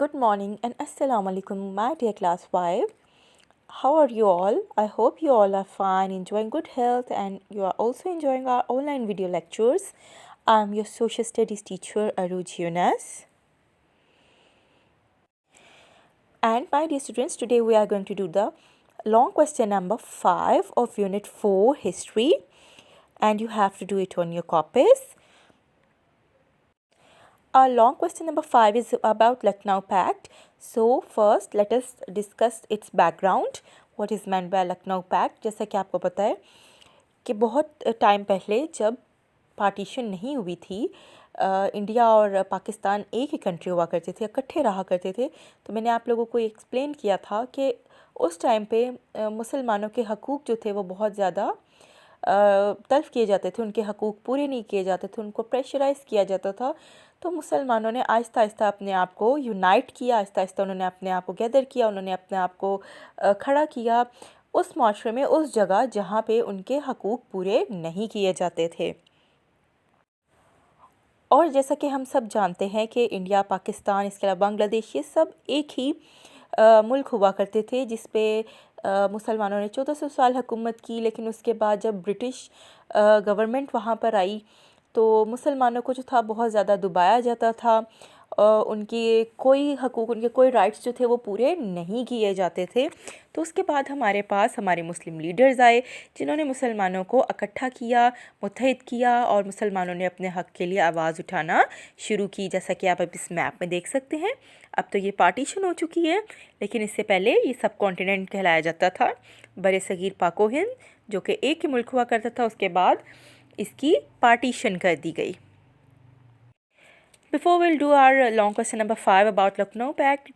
Good morning and Assalamu alaikum, my dear class 5. How are you all? I hope you all are fine, enjoying good health, and you are also enjoying our online video lectures. I'm your social studies teacher, Aruj Yunus. And my dear students, today we are going to do the long question number 5 of Unit 4 History, and you have to do it on your copies. Our long question number 5 is about Lucknow Pact. So first let us discuss its background. What is meant by Lucknow Pact? जैसा कि आपको पता है कि बहुत time पहले जब partition नहीं हुई थी, इंडिया और पाकिस्तान एक ही कंट्री हुआ करते थे, इकट्ठे रहा करते थे, तो मैंने आप लोगों को एक्सप्लेन किया था कि उस टाइम पे मुसलमानों के हकूक़ जो थे वो बहुत ज़्यादा तल्फ़ किए जाते थे, उनके हकूक़ पूरे नहीं किए जाते थे, उनको प्रेशराइज़ किया जाता था। तो मुसलमानों ने आहिस्ता आहिस्ता अपने आप को यूनाइट किया, आहिस्ता आहिस्ता उन्होंने अपने आप को गैदर किया, उन्होंने अपने आप को खड़ा किया उस माशरे में, उस जगह जहाँ पे उनके हकूक़ पूरे नहीं किए जाते थे। और जैसा कि हम सब जानते हैं कि इंडिया, पाकिस्तान, इसके अलावा बांग्लादेश, ये सब एक ही मुल्क हुआ करते थे जिस पे मुसलमानों ने 1400 साल हुकूमत की। लेकिन उसके बाद जब ब्रिटिश गवर्नमेंट वहाँ पर आई तो मुसलमानों को जो था बहुत ज़्यादा दबाया जाता था, उनकी कोई हकूक़, उनके कोई राइट्स जो थे वो पूरे नहीं किए जाते थे। तो उसके बाद हमारे पास हमारे मुस्लिम लीडर्स आए जिन्होंने मुसलमानों को इकट्ठा किया, मुत्तहिद किया, और मुसलमानों ने अपने हक़ के लिए आवाज़ उठाना शुरू की। जैसा कि आप अब इस मैप में देख सकते हैं, अब तो ये पार्टीशन हो चुकी है, लेकिन इससे पहले ये सब कॉन्टिनेंट कहलाया जाता था, बरे सगीर पाको हिंद, जो कि एक ही मुल्क हुआ करता था। उसके बाद इसकी पार्टीशन कर दी गई। Before we'll do our long question number 5 about Lucknow Pact,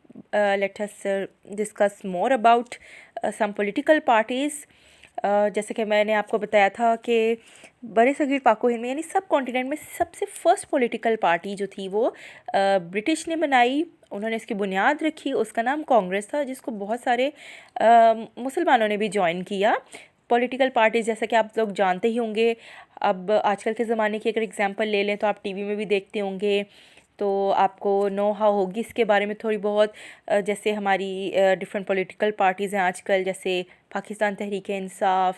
let us discuss more about some political parties. जैसे कि मैंने आपको बताया था कि बड़े सगीर पाको हिंद में यानी सब कॉन्टिनेंट में सबसे फर्स्ट पॉलिटिकल पार्टी जो थी वो ब्रिटिश ने बनाई, उन्होंने इसकी बुनियाद रखी, उसका नाम कांग्रेस था, जिसको बहुत सारे मुसलमानों ने भी ज्वाइन किया। पॉलिटिकल पार्टीज़ जैसा कि आप लोग जानते ही होंगे, अब आजकल के ज़माने की अगर एग्जांपल ले लें तो आप टीवी में भी देखते होंगे, तो आपको नो हाउ होगी इसके बारे में थोड़ी बहुत। जैसे हमारी डिफरेंट पॉलिटिकल पार्टीज़ हैं आजकल, जैसे पाकिस्तान तहरीक इंसाफ,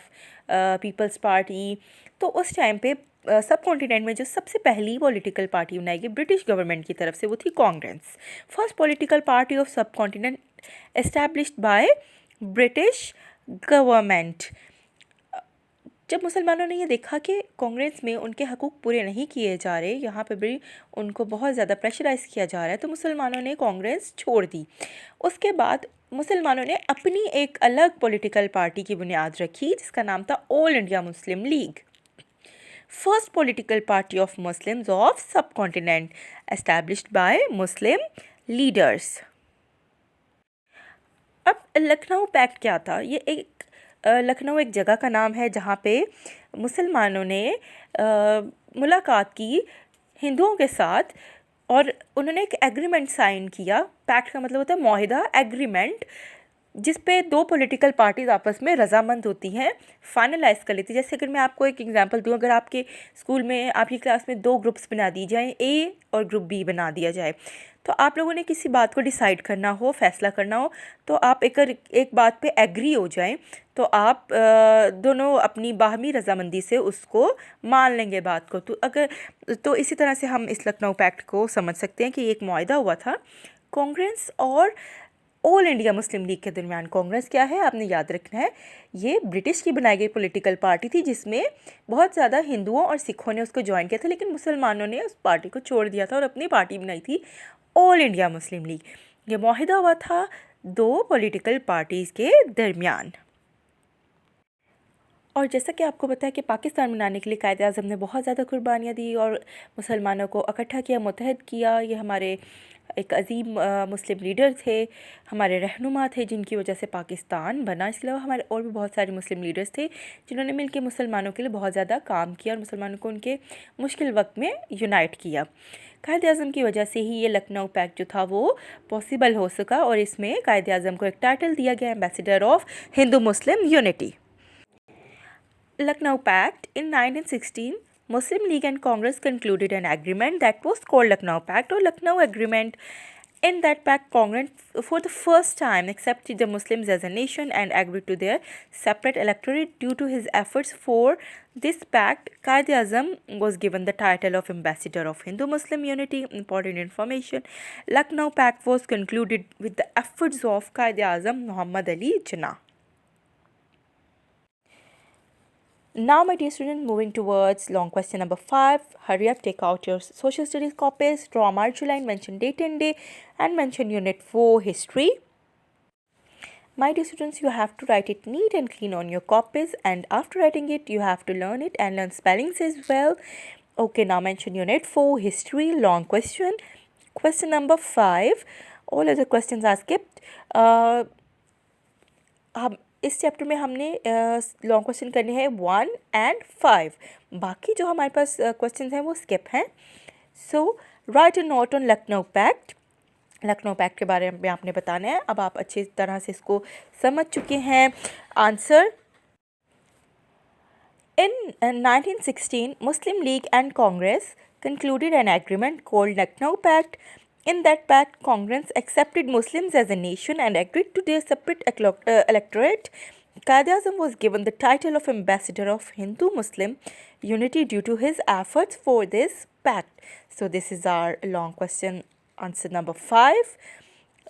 पीपल्स पार्टी। तो उस टाइम पे सब कॉन्टिनेंट में जो सबसे पहली पॉलिटिकल पार्टी बनाई गई ब्रिटिश गवर्नमेंट की तरफ से वो थी Congress, first political party of subcontinent established by British government. जब मुसलमानों ने ये देखा कि कांग्रेस में उनके हकूक़ पूरे नहीं किए जा रहे, यहाँ पे भी उनको बहुत ज़्यादा प्रेशराइज़ किया जा रहा है, तो मुसलमानों ने कांग्रेस छोड़ दी। उसके बाद मुसलमानों ने अपनी एक अलग पॉलिटिकल पार्टी की बुनियाद रखी जिसका नाम था All India Muslim League, first political party of Muslims of subcontinent established by Muslim leaders. अब लखनऊ पैक्ट क्या था? ये एक लखनऊ एक जगह का नाम है जहाँ पे मुसलमानों ने मुलाकात की हिंदुओं के साथ, और उन्होंने एक एग्रीमेंट साइन किया। पैक्ट का मतलब होता है मुआहिदा, एग्रीमेंट, जिस पे दो पॉलिटिकल पार्टीज़ आपस में रजामंद होती हैं, फाइनलाइज कर लेती है। जैसे अगर मैं आपको एक एग्जांपल दूं, अगर आपके स्कूल में, आपकी क्लास में दो ग्रुप्स बना दी जाएं, ए और ग्रुप बी बना दिया जाए, तो आप लोगों ने किसी बात को डिसाइड करना हो, फैसला करना हो, तो आप एक बात पे एग्री हो जाएं, तो आप दोनों अपनी बाहमी रजामंदी से उसको मान लेंगे बात को। तो इसी तरह से हम इस लखनऊ पैक्ट को समझ सकते हैं कि एक मुआहिदा हुआ था कांग्रेस और ऑल इंडिया मुस्लिम लीग के दरमियान। कांग्रेस क्या है आपने याद रखना है, ये ब्रिटिश की बनाई गई पॉलिटिकल पार्टी थी जिसमें बहुत ज़्यादा हिंदुओं और सिखों ने उसको ज्वाइन किया था, लेकिन मुसलमानों ने उस पार्टी को छोड़ दिया था और अपनी पार्टी बनाई थी ऑल इंडिया मुस्लिम लीग। ये मुआहिदा हुआ था दो पॉलिटिकल पार्टीज़ के दरमियान। और जैसा कि आपको पता है कि पाकिस्तान बनाने के लिए कायद आज़म ने बहुत ज़्यादा कुर्बानियाँ दी और मुसलमानों को इकट्ठा किया, मुत्तहद किया। ये हमारे एक अजीम मुस्लिम लीडर थे, हमारे रहनुमा थे, जिनकी वजह से पाकिस्तान बना। इसके अलावा हमारे और भी बहुत सारे मुस्लिम लीडर्स थे जिन्होंने मिलकर मुसलमानों के लिए बहुत ज़्यादा काम किया और मुसलमानों को उनके मुश्किल वक्त में यूनाइट किया। कायद आज़म की वजह से ही ये लखनऊ पैक्ट जो था वो पॉसिबल हो सका, और इसमें कायद आज़म को एक टाइटल दिया गया, ambassador of Hindu Muslim unity. Lucknow Pact in 1916, Muslim League and Congress concluded an agreement that was called Lucknow Pact or Lucknow Agreement, In that pact, Congress for the first time accepted the Muslims as a nation and agreed to their separate electorate. Due to his efforts for this pact, Quaid-e-Azam was given the title of Ambassador of Hindu-Muslim Unity. Important information. Lucknow Pact was concluded with the efforts of Quaid-e-Azam Muhammad Ali Jinnah. Now, my dear students, moving towards long question number 5. Hurry up, take out your social studies copies, draw a margin, mention date and day, and mention unit 4 history. My dear students, you have to write it neat and clean on your copies, and after writing it, you have to learn it and learn spellings as well. Okay, now mention unit 4 history, long question. Question number 5. All other questions are skipped. हम इस chapter में हमने long question करने हैं 1 and 5. बाकी जो हमारे पास questions हैं वो स्किप हैं. So write a note on Lucknow Pact. Lucknow Pact के बारे में आपने बताना है. अब आप अच्छी तरह से इसको समझ चुके हैं. Answer. In 1916, Muslim League and Congress concluded an agreement called Lucknow Pact. In that pact, Congress accepted Muslims as a nation and agreed to their separate electorate. Quaid-e-Azam was given the title of Ambassador of Hindu-Muslim Unity due to his efforts for this pact. So this is our long question answer number 5.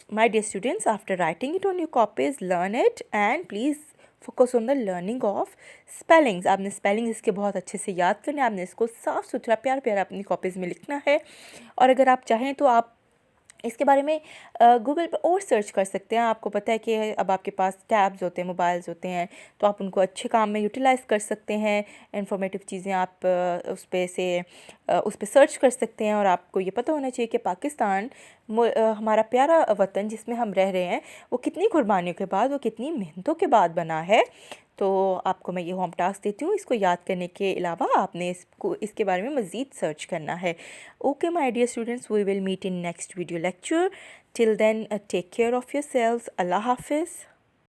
My dear students, after writing it on your copies, learn it and please focus on the learning of spellings. आपने spelling इसके बहुत अच्छे से याद करना है. आपने इसको साफ़ सुथरा प्यार प्यार अपनी कॉपीज़ में लिखना है. और अगर आप चाहें तो आप इसके बारे में गूगल पर और सर्च कर सकते हैं. आपको पता है कि अब आपके पास टैब्स होते हैं, मोबाइल्स होते हैं, तो आप उनको अच्छे काम में यूटिलाइज़ कर सकते हैं. इन्फॉर्मेटिव चीज़ें आप उस पर सर्च कर सकते हैं. और आपको ये पता होना चाहिए कि पाकिस्तान हमारा प्यारा वतन जिसमें हम रह रहे हैं वो कितनी कुर्बानियों के बाद, वो कितनी मेहनतों के बाद बना है. तो आपको मैं ये होम टास्क देती हूँ. इसको याद करने के अलावा आपने इसके बारे में मज़ीद सर्च करना है. Okay my dear students, we will meet in next video lecture. Till then take care of yourselves. अल्लाह हाफिज़.